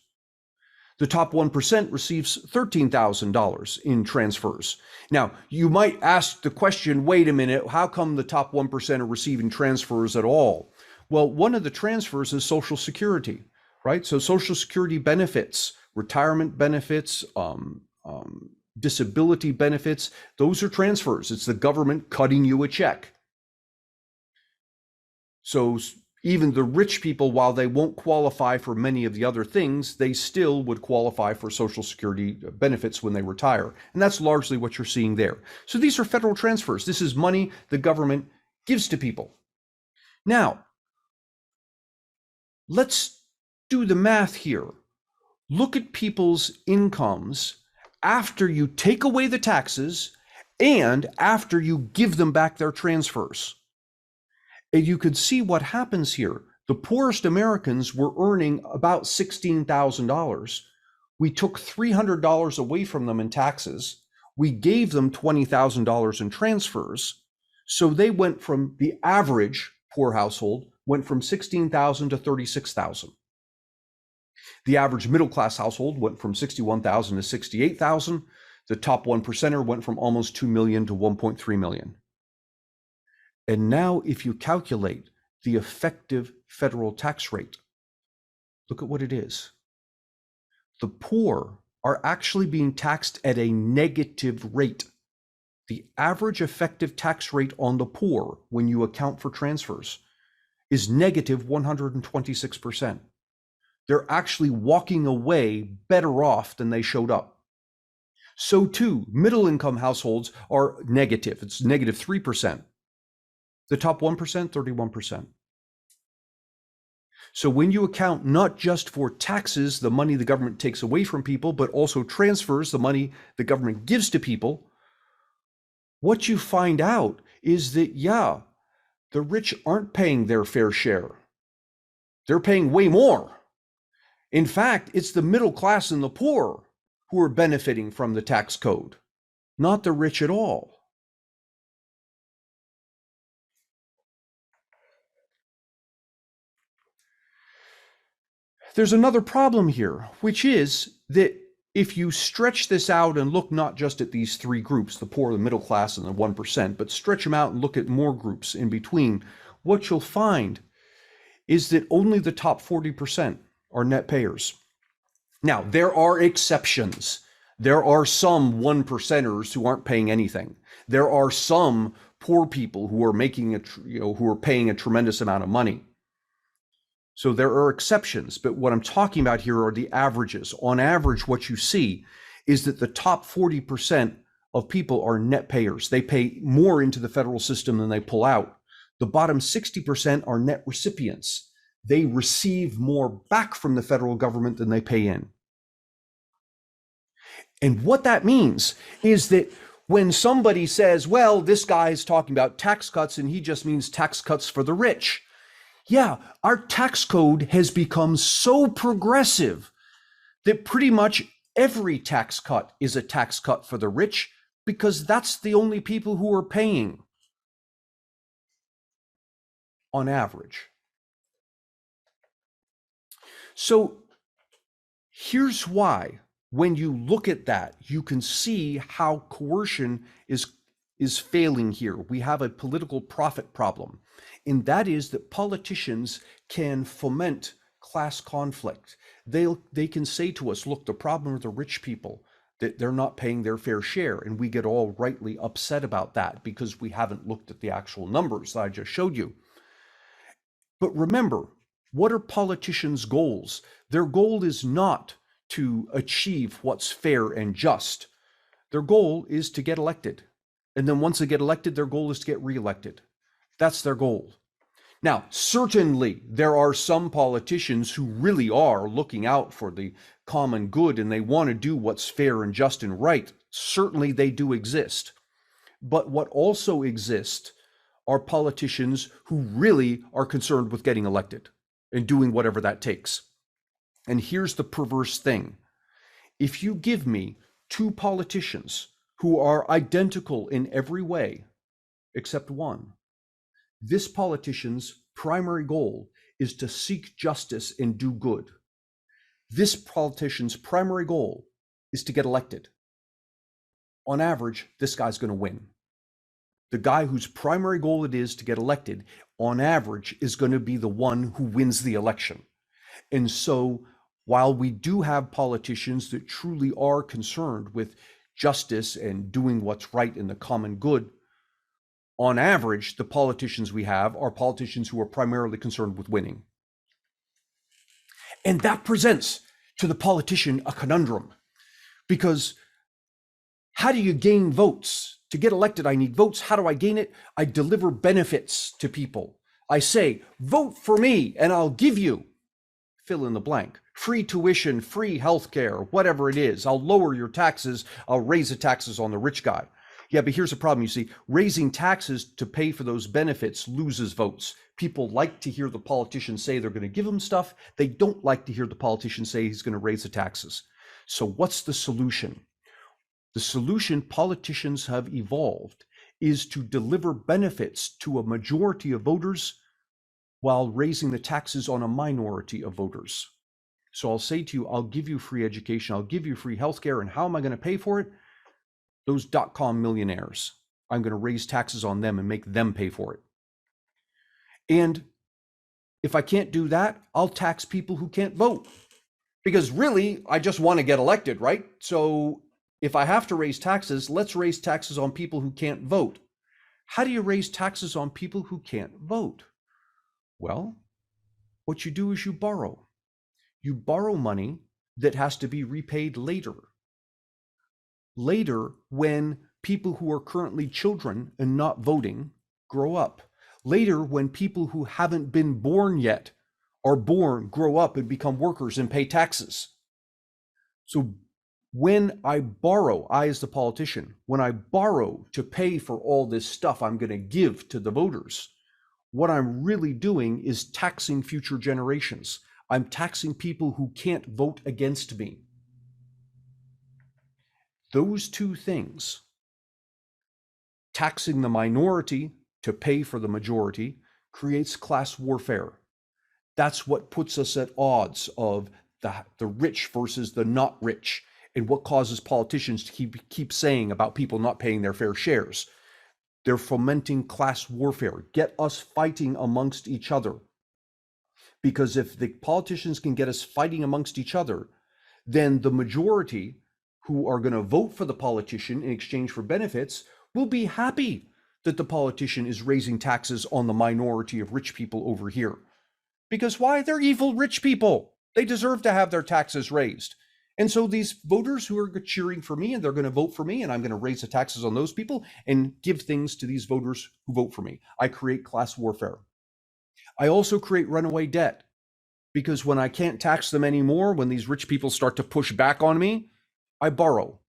The top 1% receives $13,000 in transfers. Now, you might ask the question, wait a minute, how come the top 1% are receiving transfers at all? Well, one of the transfers is Social Security, right? So Social Security benefits, retirement benefits, disability benefits, those are transfers. It's the government cutting you a check. So even the rich people, while they won't qualify for many of the other things, they still would qualify for Social Security benefits when they retire. And that's largely what you're seeing there. So these are federal transfers. This is money the government gives to people. Now, let's do the math here. Look at people's incomes after you take away the taxes and after you give them back their transfers. And you could see what happens here. The poorest Americans were earning about $16,000. We took $300 away from them in taxes. We gave them $20,000 in transfers. So they went from, the average poor household went from $16,000 to $36,000. The average middle class household went from $61,000 to $68,000. The top 1%er went from almost $2 million to $1.3 million. And now if you calculate the effective federal tax rate, look at what it is. The poor are actually being taxed at a negative rate. The average effective tax rate on the poor, when you account for transfers, is negative 126%. They're actually walking away better off than they showed up. So too, middle income households are negative. It's negative 3%. The top 1%, 31%. So when you account not just for taxes, the money the government takes away from people, but also transfers, the money the government gives to people, what you find out is that, yeah, the rich aren't paying their fair share. They're paying way more. In fact, it's the middle class and the poor who are benefiting from the tax code, not the rich at all. There's another problem here, which is that if you stretch this out and look not just at these three groups, the poor, the middle class, and the 1%, but stretch them out and look at more groups in between, what you'll find is that only the top 40% are net payers. Now, there are exceptions. There are some 1%ers who aren't paying anything. There are some poor people who are making who are paying a tremendous amount of money. So there are exceptions, but what I'm talking about here are the averages. On average, what you see is that the top 40% of people are net payers. They pay more into the federal system than they pull out. The bottom 60% are net recipients. They receive more back from the federal government than they pay in. And what that means is that when somebody says, well, this guy is talking about tax cuts and he just means tax cuts for the rich. Yeah, our tax code has become so progressive that pretty much every tax cut is a tax cut for the rich because that's the only people who are paying on average. So here's why, when you look at that, you can see how coercion is failing here. We have a political profit problem. And that is that politicians can foment class conflict. They can say to us, look, the problem are the rich people, that they're not paying their fair share. And we get all rightly upset about that because we haven't looked at the actual numbers that I just showed you. But remember, what are politicians' goals? Their goal is not to achieve what's fair and just. Their goal is to get elected. And then once they get elected, their goal is to get reelected. That's their goal. Now, certainly there are some politicians who really are looking out for the common good and they want to do what's fair and just and right. Certainly they do exist. But what also exists are politicians who really are concerned with getting elected and doing whatever that takes. And here's the perverse thing. If you give me two politicians who are identical in every way, except one, this politician's primary goal is to seek justice and do good. This politician's primary goal is to get elected. On average, this guy's going to win. The guy whose primary goal it is to get elected, on average, is going to be the one who wins the election. And so while we do have politicians that truly are concerned with justice and doing what's right in the common good, on average, the politicians we have are politicians who are primarily concerned with winning. And that presents to the politician a conundrum, because how do you gain votes? To get elected, I need votes. How do I gain it? I deliver benefits to people. I say, vote for me and I'll give you, fill in the blank, free tuition, free healthcare, whatever it is. I'll lower your taxes. I'll raise the taxes on the rich guy. Yeah, but here's the problem. You see, raising taxes to pay for those benefits loses votes. People like to hear the politician say they're going to give them stuff. They don't like to hear the politician say he's going to raise the taxes. So what's the solution? The solution politicians have evolved is to deliver benefits to a majority of voters while raising the taxes on a minority of voters. So I'll say to you, I'll give you free education, I'll give you free healthcare, and how am I going to pay for it? Those dot-com millionaires. I'm going to raise taxes on them and make them pay for it. And if I can't do that, I'll tax people who can't vote. Because really, I just want to get elected, right? So if I have to raise taxes, let's raise taxes on people who can't vote. How do you raise taxes on people who can't vote? Well, what you do is you borrow. You borrow money that has to be repaid later. Later, when people who are currently children and not voting grow up. Later, when people who haven't been born yet are born, grow up, and become workers and pay taxes. So when I borrow, I as the politician, when I borrow to pay for all this stuff I'm going to give to the voters, what I'm really doing is taxing future generations. I'm taxing people who can't vote against me. Those two things, taxing the minority to pay for the majority, creates class warfare. That's what puts us at odds of the rich versus the not rich, and what causes politicians to keep saying about people not paying their fair shares. They're fomenting class warfare, get us fighting amongst each other. Because if the politicians can get us fighting amongst each other, then the majority who are going to vote for the politician in exchange for benefits will be happy that the politician is raising taxes on the minority of rich people over here. Because why? They're evil rich people. They deserve to have their taxes raised. And so these voters who are cheering for me, and they're going to vote for me, and I'm going to raise the taxes on those people and give things to these voters who vote for me. I create class warfare. I also create runaway debt, because when I can't tax them anymore, when these rich people start to push back on me, I borrow.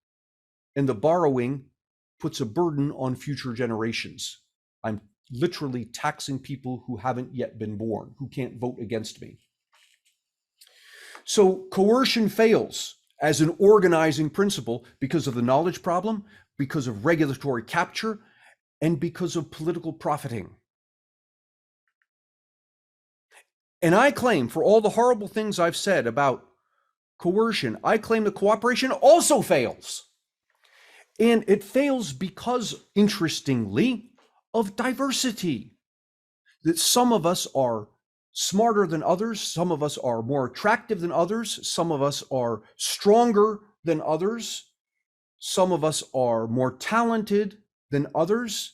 And the borrowing puts a burden on future generations. I'm literally taxing people who haven't yet been born, who can't vote against me. So coercion fails as an organizing principle because of the knowledge problem, because of regulatory capture, and because of political profiting. And I claim, for all the horrible things I've said about coercion, I claim that cooperation also fails. And it fails because, interestingly, of diversity. That some of us are smarter than others, some of us are more attractive than others, some of us are stronger than others, some of us are more talented than others,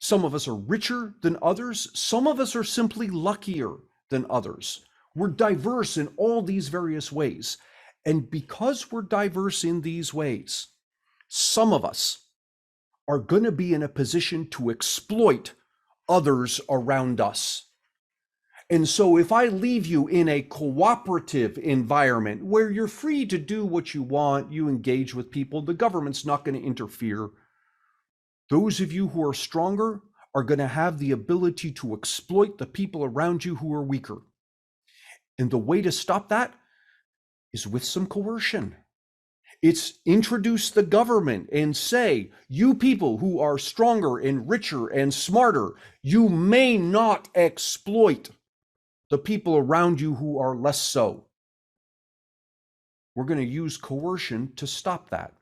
some of us are richer than others, some of us are simply luckier than others. We're diverse in all these various ways. And because we're diverse in these ways, some of us are going to be in a position to exploit others around us. And so if I leave you in a cooperative environment where you're free to do what you want, you engage with people, the government's not going to interfere. Those of you who are stronger are going to have the ability to exploit the people around you who are weaker. And the way to stop that is with some coercion. It's introduce the government and say, you people who are stronger and richer and smarter, you may not exploit the people around you who are less so. We're going to use coercion to stop that.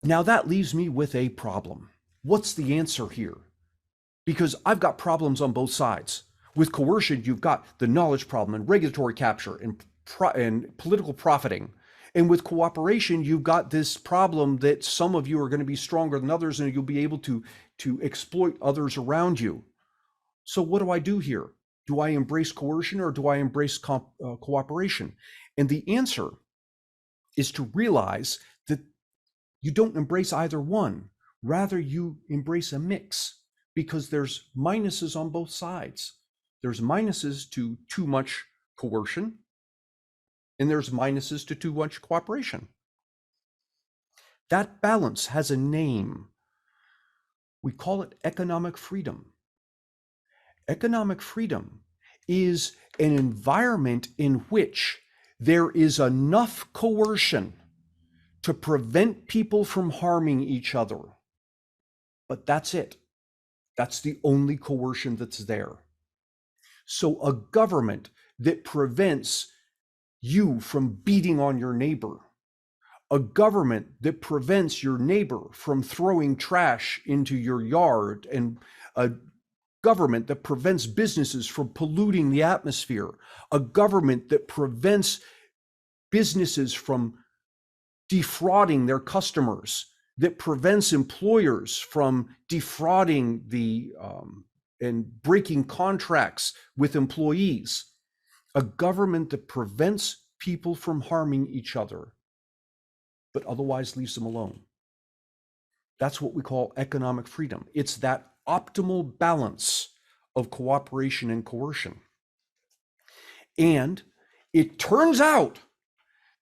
Now that leaves me with a problem. What's the answer here? Because I've got problems on both sides. With coercion, you've got the knowledge problem and regulatory capture and political profiting. And with cooperation, you've got this problem that some of you are going to be stronger than others and you'll be able to exploit others around you. So what do I do here? Do I embrace coercion or do I embrace cooperation? And the answer is to realize that you don't embrace either one. Rather, you embrace a mix, because there's minuses on both sides. There's minuses to too much coercion, and there's minuses to too much cooperation. That balance has a name. We call it economic freedom. Economic freedom is an environment in which there is enough coercion to prevent people from harming each other. But that's it. That's the only coercion that's there. So a government that prevents you from beating on your neighbor, a government that prevents your neighbor from throwing trash into your yard, and a government that prevents businesses from polluting the atmosphere, a government that prevents businesses from defrauding their customers, that prevents employers from defrauding and breaking contracts with employees, a government that prevents people from harming each other, but otherwise leaves them alone. That's what we call economic freedom. It's that optimal balance of cooperation and coercion. And it turns out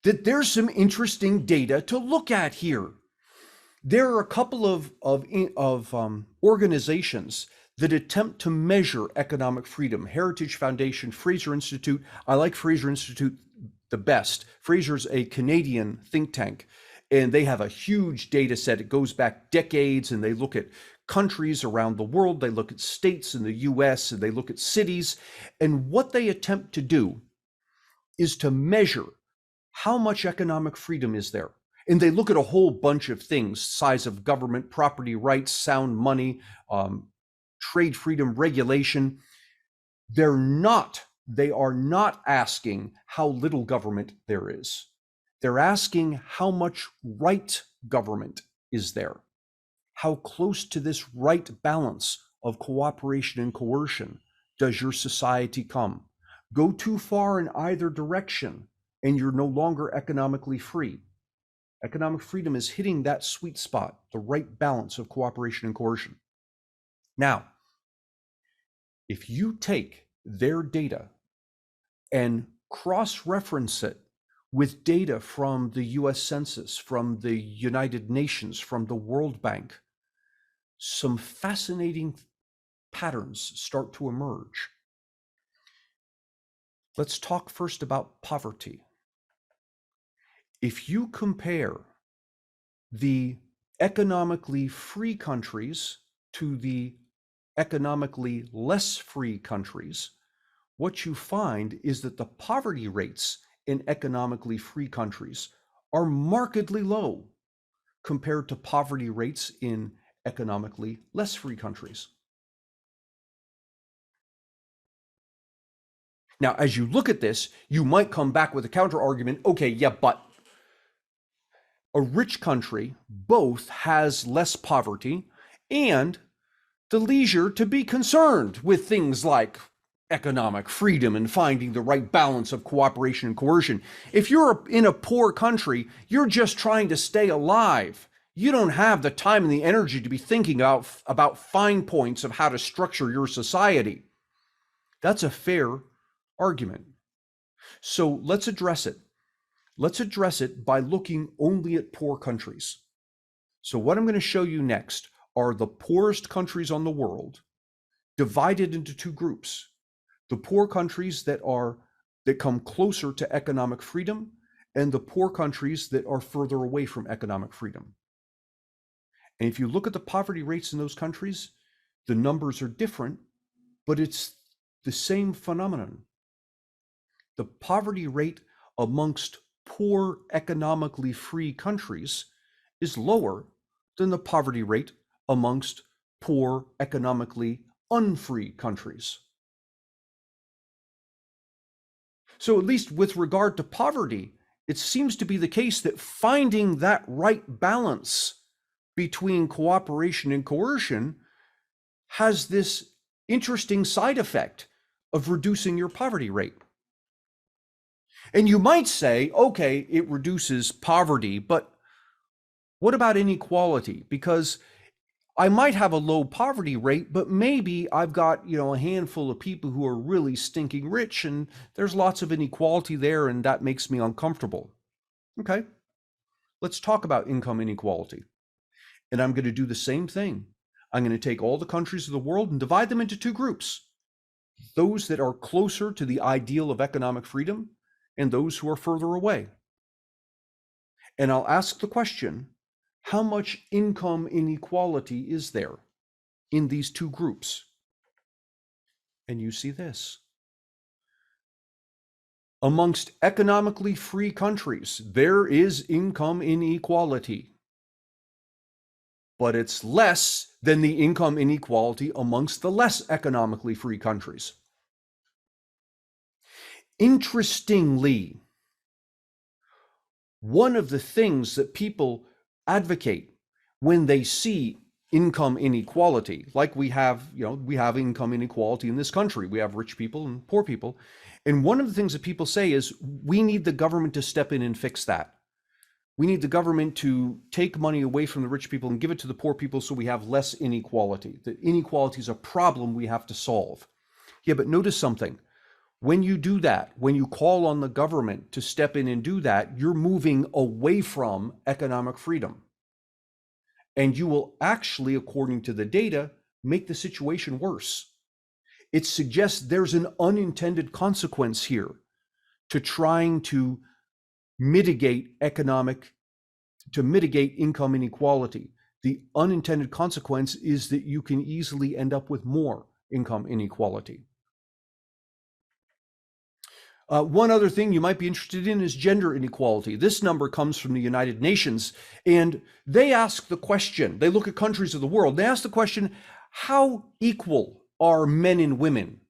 that there's some interesting data to look at here. There are a couple of organizations that attempt to measure economic freedom. Heritage Foundation, Fraser Institute. I like Fraser Institute the best. Fraser's a Canadian think tank, and they have a huge data set. It goes back decades, and they look at countries around the world. They look at states in the US, and they look at cities. And what they attempt to do is to measure how much economic freedom is there. And they look at a whole bunch of things: size of government, property rights, sound money, trade freedom, regulation. They are not asking how little government there is. They're asking how much right government is there. How close to this right balance of cooperation and coercion does your society come? Go too far in either direction, and you're no longer economically free. Economic freedom is hitting that sweet spot, the right balance of cooperation and coercion. Now, if you take their data and cross-reference it with data from the US Census, from the United Nations, from the World Bank, some fascinating patterns start to emerge. Let's talk first about poverty. If you compare the economically free countries to the economically less free countries, what you find is that the poverty rates in economically free countries are markedly low compared to poverty rates in economically less free countries. Now, as you look at this, you might come back with a counter argument. Okay, yeah, but a rich country both has less poverty and the leisure to be concerned with things like economic freedom and finding the right balance of cooperation and coercion. If you're in a poor country, you're just trying to stay alive. You don't have the time and the energy to be thinking about fine points of how to structure your society. That's a fair argument. So let's address it. Let's address it by looking only at poor countries. So what I'm going to show you next are the poorest countries on the world divided into two groups. the poor countries that come closer to economic freedom, and the poor countries that are further away from economic freedom. And if you look at the poverty rates in those countries, the numbers are different, but it's the same phenomenon. The poverty rate amongst poor, economically free countries is lower than the poverty rate amongst poor, economically unfree countries. So at least with regard to poverty, it seems to be the case that finding that right balance between cooperation and coercion has this interesting side effect of reducing your poverty rate. And you might say, okay, it reduces poverty, but what about inequality? Because I might have a low poverty rate, but maybe I've got, a handful of people who are really stinking rich, and there's lots of inequality there, and that makes me uncomfortable. Okay, let's talk about income inequality. And I'm going to do the same thing. I'm going to take all the countries of the world and divide them into two groups. Those that are closer to the ideal of economic freedom and those who are further away. And I'll ask the question, how much income inequality is there in these two groups? And you see this. Amongst economically free countries, there is income inequality, but it's less than the income inequality amongst the less economically free countries. Interestingly, one of the things that people advocate when they see income inequality, like we have income inequality in this country, we have rich people and poor people. And one of the things that people say is, we need the government to step in and fix that. We need the government to take money away from the rich people and give it to the poor people so we have less inequality. The inequality is a problem we have to solve. Yeah, but notice something. When you do that, when you call on the government to step in and do that, you're moving away from economic freedom. And you will actually, according to the data, make the situation worse. It suggests there's an unintended consequence here to trying to mitigate income inequality. The unintended consequence is that you can easily end up with more income inequality. One other thing you might be interested in is gender inequality. This number comes from the United Nations, and they ask the question, they look at countries of the world, they ask the question, how equal are men and women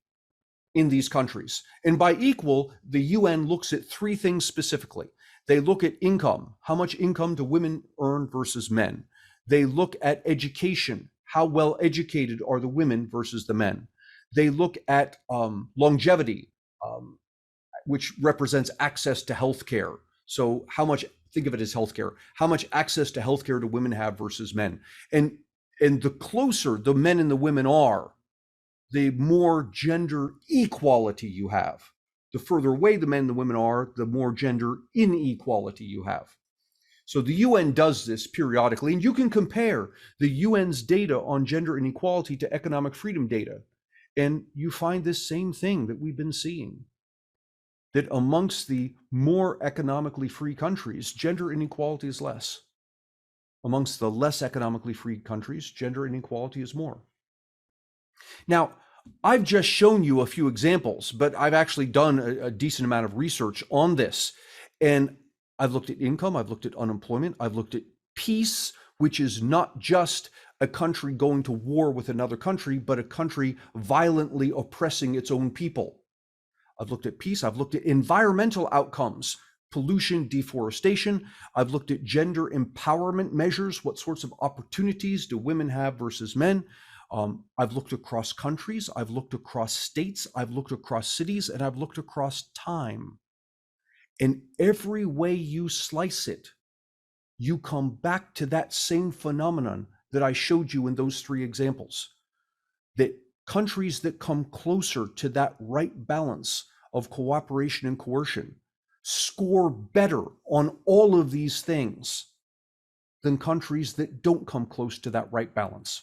in these countries? And by equal, the UN looks at three things specifically. They look at income, how much income do women earn versus men? They look at education, how well educated are the women versus the men? They look at longevity, which represents access to healthcare. So how much, think of it as healthcare, how much access to healthcare do women have versus men? And the closer the men and the women are, the more gender equality you have. The further away the men and the women are, the more gender inequality you have. So the UN does this periodically, and you can compare the UN's data on gender inequality to economic freedom data, and you find this same thing that we've been seeing, that amongst the more economically free countries, gender inequality is less. Amongst the less economically free countries, gender inequality is more. Now, I've just shown you a few examples, but I've actually done a decent amount of research on this. And I've looked at income, I've looked at unemployment, I've looked at peace, which is not just a country going to war with another country, but a country violently oppressing its own people. I've looked at peace, I've looked at environmental outcomes, pollution, deforestation. I've looked at gender empowerment measures. What sorts of opportunities do women have versus men? I've looked across countries, I've looked across states, I've looked across cities, and I've looked across time. And every way you slice it, you come back to that same phenomenon that I showed you in those three examples, that countries that come closer to that right balance of cooperation and coercion score better on all of these things than countries that don't come close to that right balance.